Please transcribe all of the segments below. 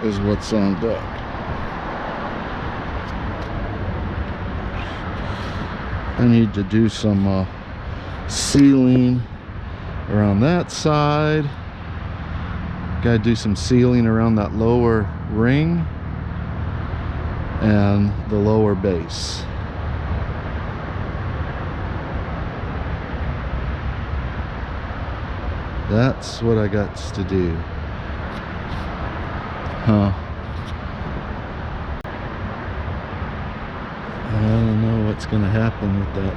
is what's on deck. I need to do some sealing around that side. Gotta do some sealing around that lower ring and the lower base. That's what I got to do. Huh. I don't know what's gonna happen with that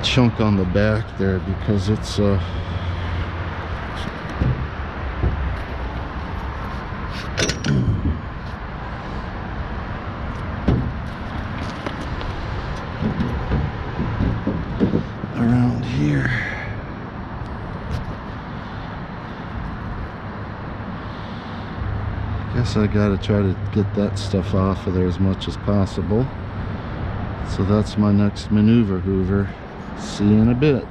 chunk on the back there, because it's around here. Guess I gotta try to get that stuff off of there as much as possible. So that's my next maneuver, Hoover. See you in a bit.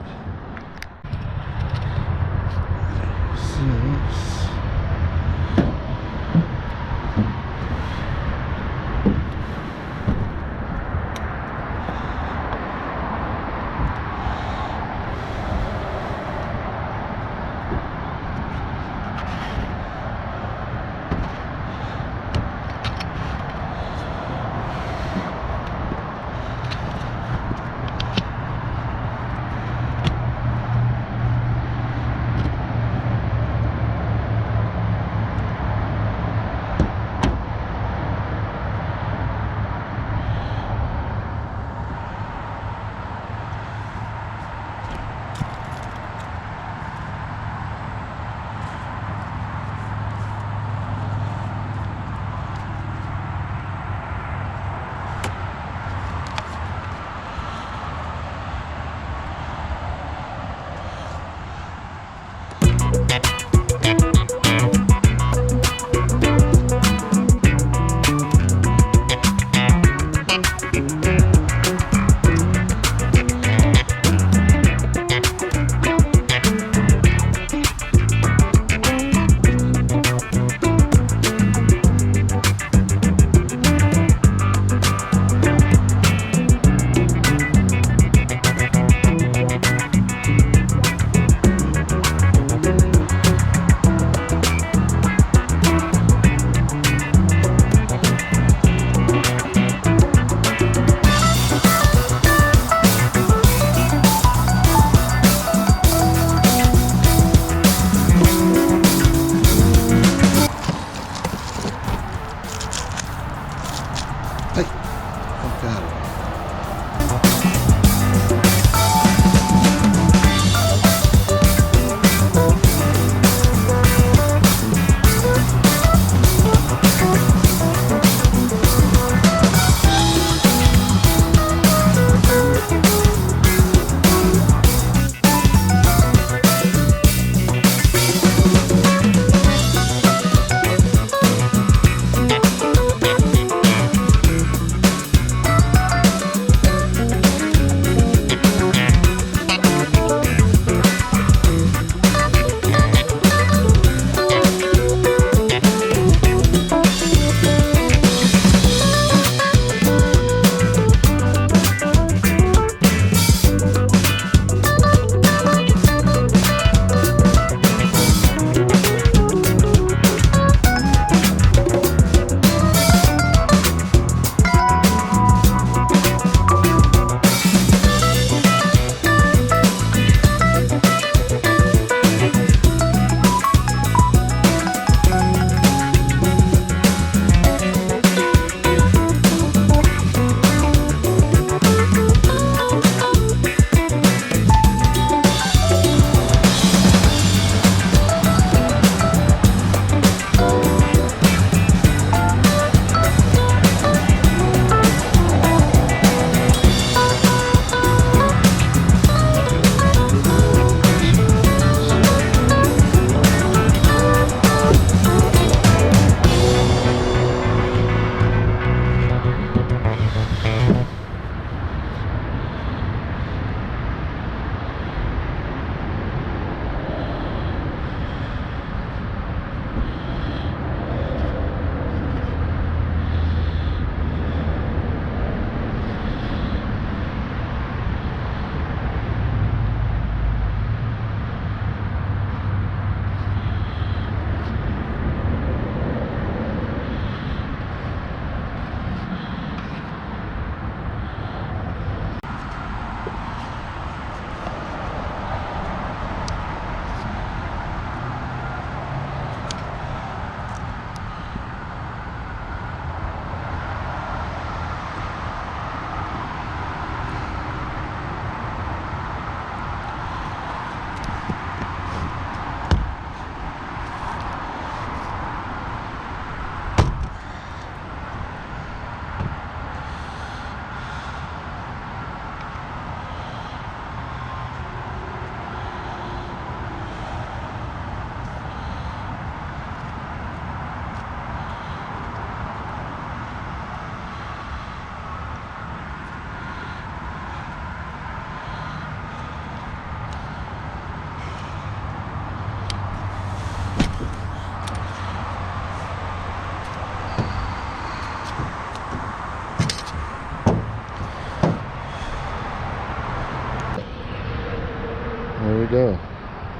go.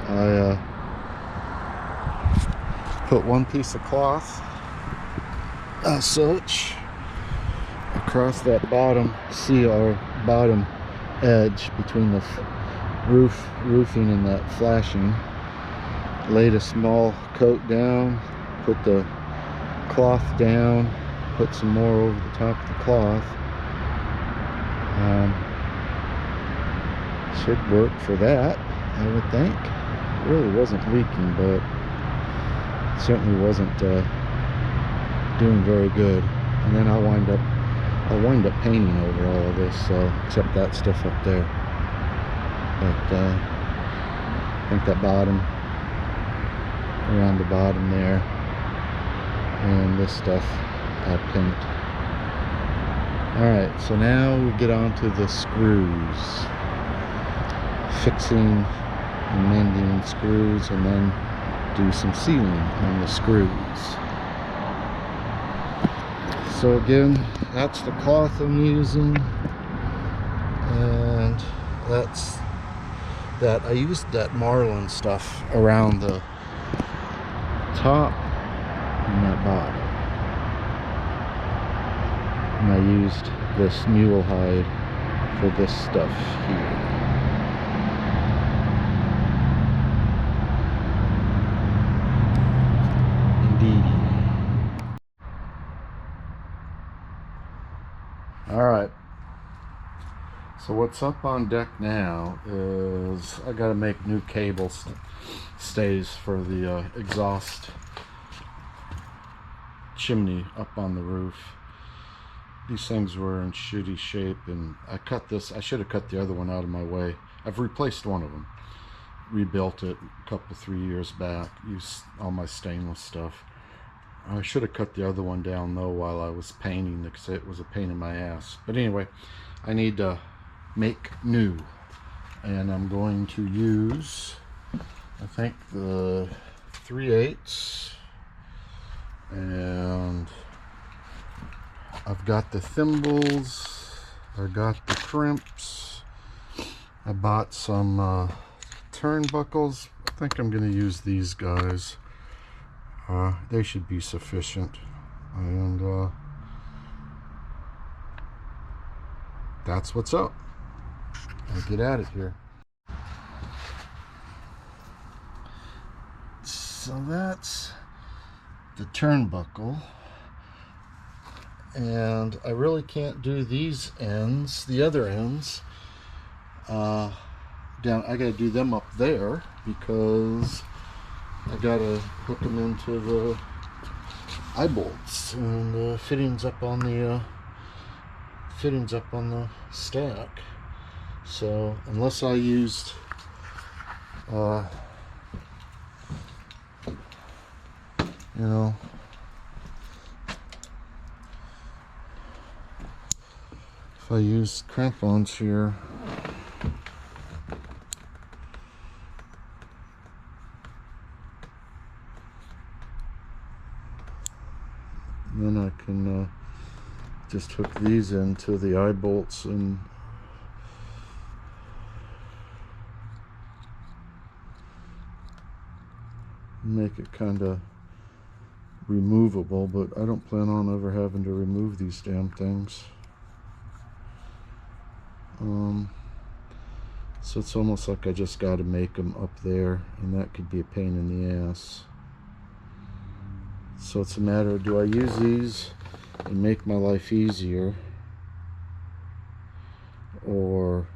I put one piece of cloth such across that bottom seal or bottom edge between the roofing and that flashing. Laid a small coat down, put the cloth down, put some more over the top of the cloth. Should work for that, I would think. It really wasn't leaking, but certainly wasn't doing very good. And then I'll wind up painting over all of this, so except that stuff up there. But I think that bottom, around the bottom there, and this stuff I'll paint. Alright, so now we get on to the screws. Fixing and mending screws, and then do some sealing on the screws. So again, that's the cloth I'm using, and that's that. I used that marlin stuff around the top and that bottom, and I used this mule hide for this stuff here. Alright, so what's up on deck now is I gotta make new cable stays for the exhaust chimney up on the roof. These things were in shitty shape, and I should have cut the other one out of my way. I've replaced one of them, rebuilt it a couple 3 years back, used all my stainless stuff. I should have cut the other one down though while I was painting, because it was a pain in my ass. But anyway, I need to make new, and I'm going to use, I think, the 3/8, and I've got the thimbles, I got the crimps, I bought some turnbuckles. I think I'm going to use these guys. They should be sufficient, and that's what's up. I'll get at it here. So that's the turnbuckle, and I really can't do these ends, the other ends, down. I gotta do them up there because I gotta hook them into the eye bolts and the fittings up on the stack. So unless I used you know, if I use crampons here, then I can just hook these into the eye bolts and make it kind of removable, but I don't plan on ever having to remove these damn things. So it's almost like I just got to make them up there, and that could be a pain in the ass. So it's a matter of, do I use these and make my life easier, or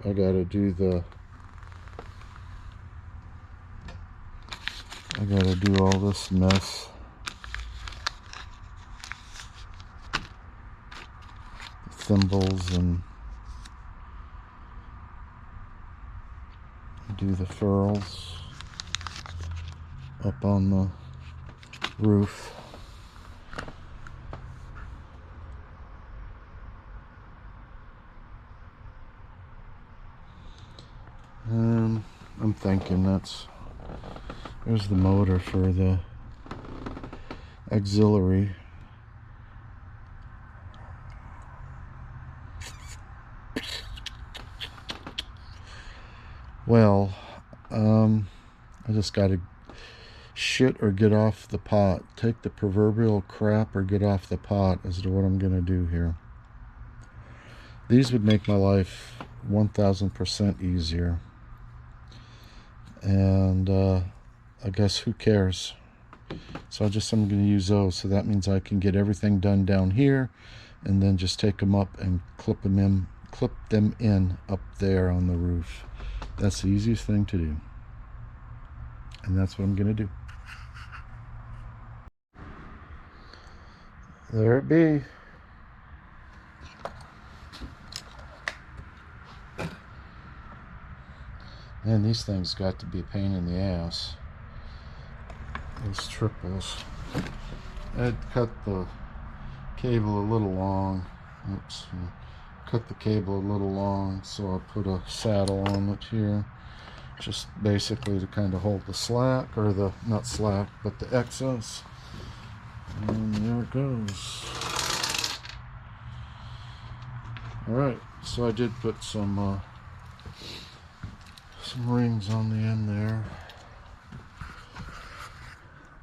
I gotta do all this mess. The thimbles, and do the furls up on the roof. And I'm thinking there's the motor for the auxiliary. Well, I just got to shit or get off the pot. Take the proverbial crap or get off the pot as to what I'm going to do here. These would make my life 1000% easier. And I guess who cares? So I'm going to use those. So that means I can get everything done down here and then just take them up and clip them in up there on the roof. That's the easiest thing to do. And that's what I'm going to do. There it be. Man, these things got to be a pain in the ass. These triples. I'd cut the cable a little long. Oops. Cut the cable a little long, so I put a saddle on it here. Just basically to kind of hold the slack, or the, not slack, but the excess. And there it goes. Alright, so I did put some rings on the end there.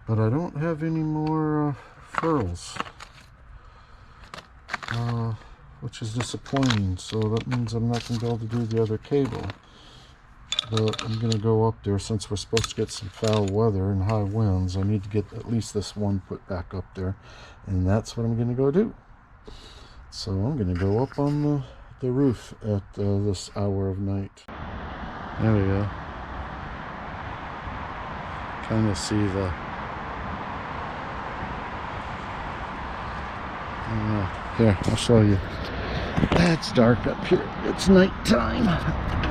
But I don't have any more furls. Which is disappointing, so that means I'm not going to be able to do the other cable. But I'm going to go up there, since we're supposed to get some foul weather and high winds. I need to get at least this one put back up there, and that's what I'm going to go do. So I'm going to go up on the roof at this hour of night. There we go. Kind of see the... Here, I'll show you. It's dark up here. It's nighttime.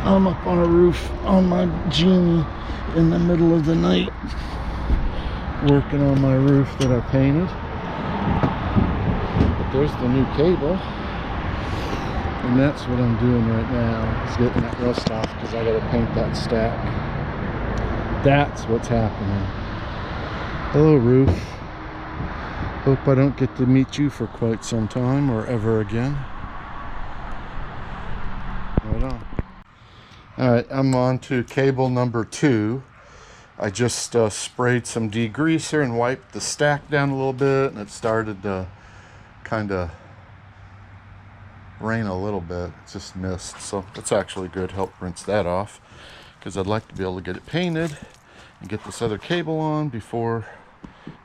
I'm up on a roof on my genie in the middle of the night, working on my roof that I painted. But there's the new cable, and that's what I'm doing right now, is getting that rust off, because I got to paint that stack. That's what's happening. Hello, roof. Hope I don't get to meet you for quite some time, or ever again. Right on. Alright, I'm on to cable number 2. I just sprayed some degreaser and wiped the stack down a little bit, and it started to kind of rain a little bit. It's just mist, so that's actually good. Help rinse that off, because I'd like to be able to get it painted and get this other cable on before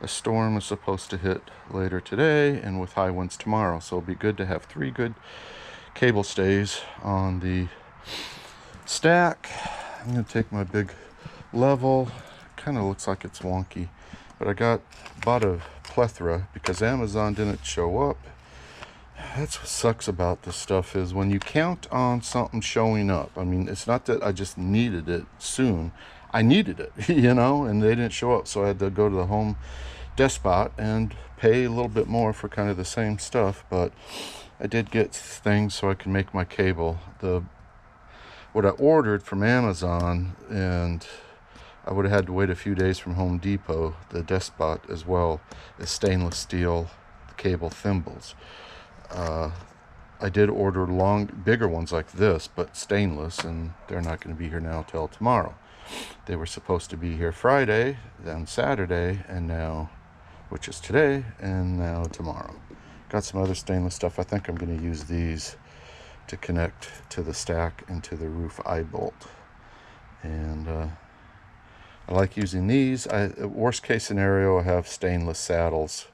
a storm is supposed to hit later today and with high winds tomorrow. So it'll be good to have 3 good cable stays on the stack. I'm going to take my big level. Kind of looks like it's wonky, but I bought a plethora because Amazon didn't show up. That's what sucks about this stuff, is when you count on something showing up. I mean, it's not that I just needed it soon. I needed it, you know, and they didn't show up, so I had to go to the Home Depot and pay a little bit more for kind of the same stuff. But I did get things so I can make my cable. What I ordered from Amazon, and I would have had to wait a few days from Home Depot, the Despot as well, is stainless steel cable thimbles. I did order bigger ones like this, but stainless, and they're not going to be here now till tomorrow. They were supposed to be here Friday, then Saturday, and now, which is today, and now tomorrow. Got some other stainless stuff. I think I'm going to use these to connect to the stack and to the roof eye bolt. And I like using these. Worst case scenario, I have stainless saddles,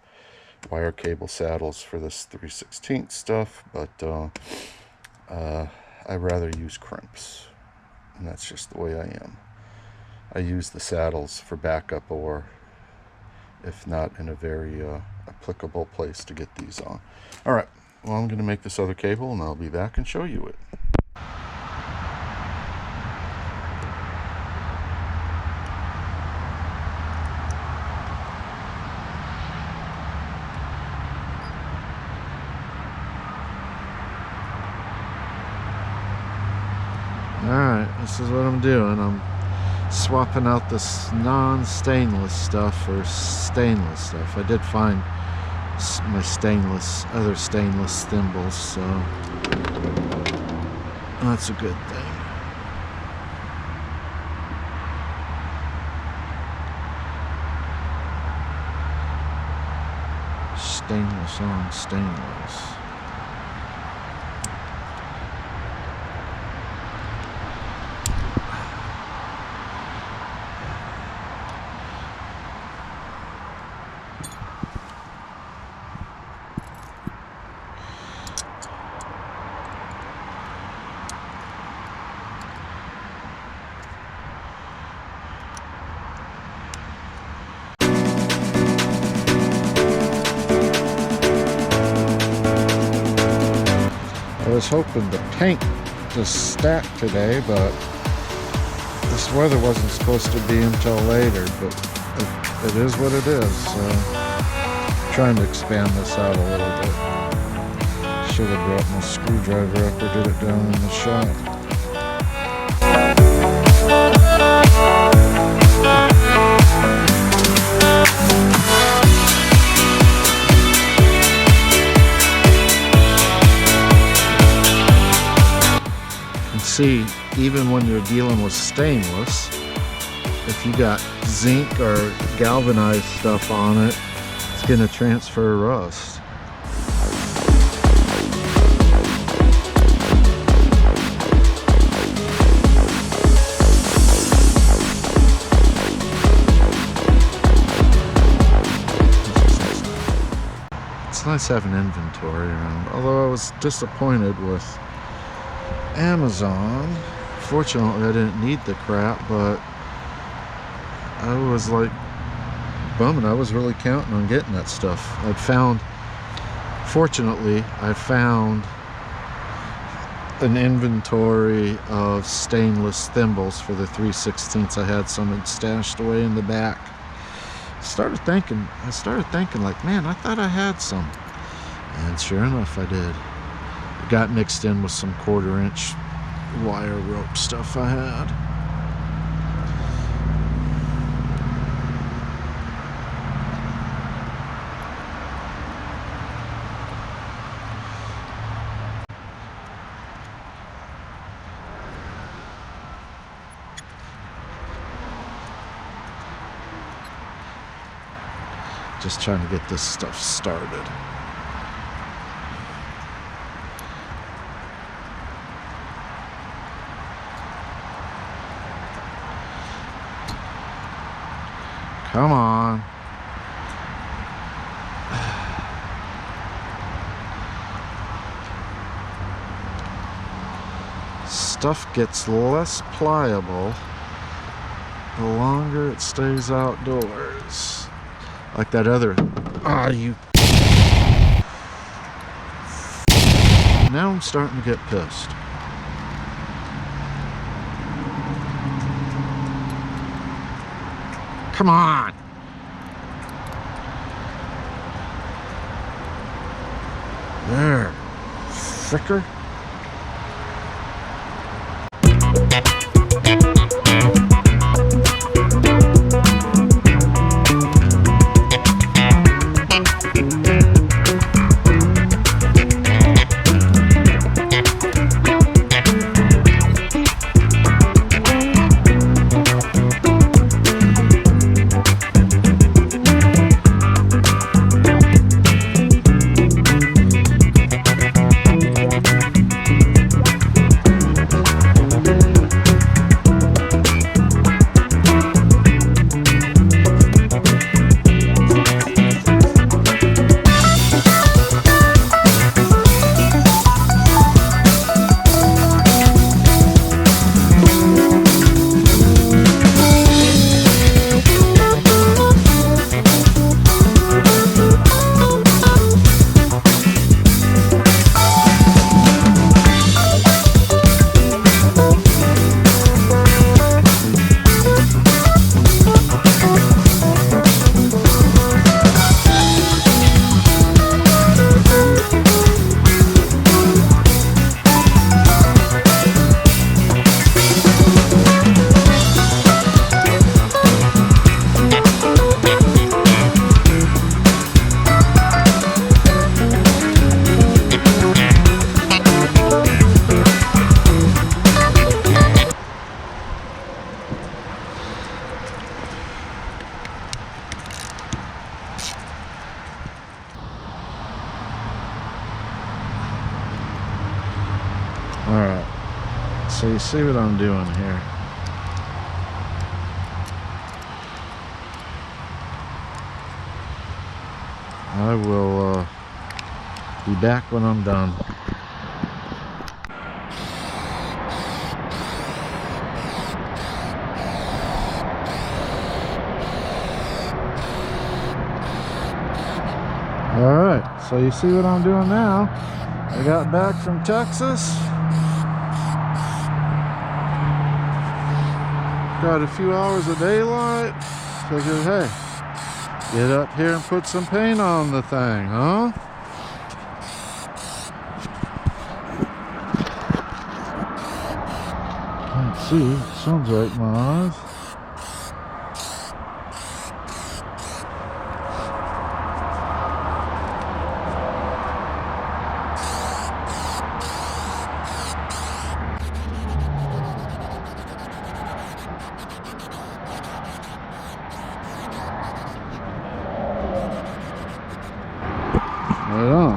wire cable saddles for this 3/16 stuff, but I'd rather use crimps, and that's just the way I am. I use the saddles for backup, or if not, in a very applicable place to get these on. All right, well, I'm going to make this other cable, and I'll be back and show you it. Alright, this is what I'm doing. I'm swapping out this non-stainless stuff for stainless stuff. I did find my other stainless thimbles, so that's a good thing. stainless on stainless. I was hoping the paint to stack today, but this weather wasn't supposed to be until later, but it is what it is. So I'm trying to expand this out a little bit. Should have brought my screwdriver up or did it down in the shop. See, even when you're dealing with stainless, if you got zinc or galvanized stuff on it, it's going to transfer rust. It's nice having inventory around, although I was disappointed with Amazon. Fortunately, I didn't need the crap, but I was like bumming. I was really counting on getting that stuff. Fortunately, I found an inventory of stainless thimbles for the 3/16. I had some stashed away in the back. I started thinking like, man, I thought I had some. And sure enough, I did. Got mixed in with some 1/4-inch wire rope stuff I had. Just trying to get this stuff started. Come on. Stuff gets less pliable the longer it stays outdoors. Like that other. You. Now I'm starting to get pissed. Come on! There. Fricker. so you see what I'm doing here. I will be back when I'm done. Alright, so you see what I'm doing now. I got back from Texas. Got a few hours of daylight. Figured, hey, get up here and put some paint on the thing, huh? Can't see, sun's right in my eyes. Right on.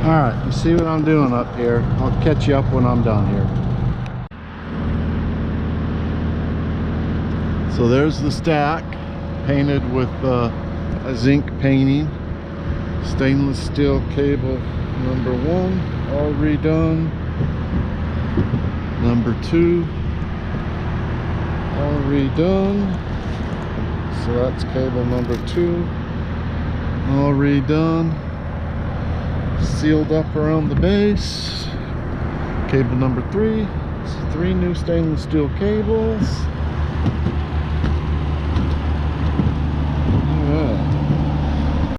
Alright, you see what I'm doing up here. I'll catch you up when I'm done here. So there's the stack, painted with a zinc painting. Stainless steel cable number 1, all redone. Number 2, all redone. So that's cable number 2, all redone. Sealed up around the base. Cable number 3. So 3 new stainless steel cables.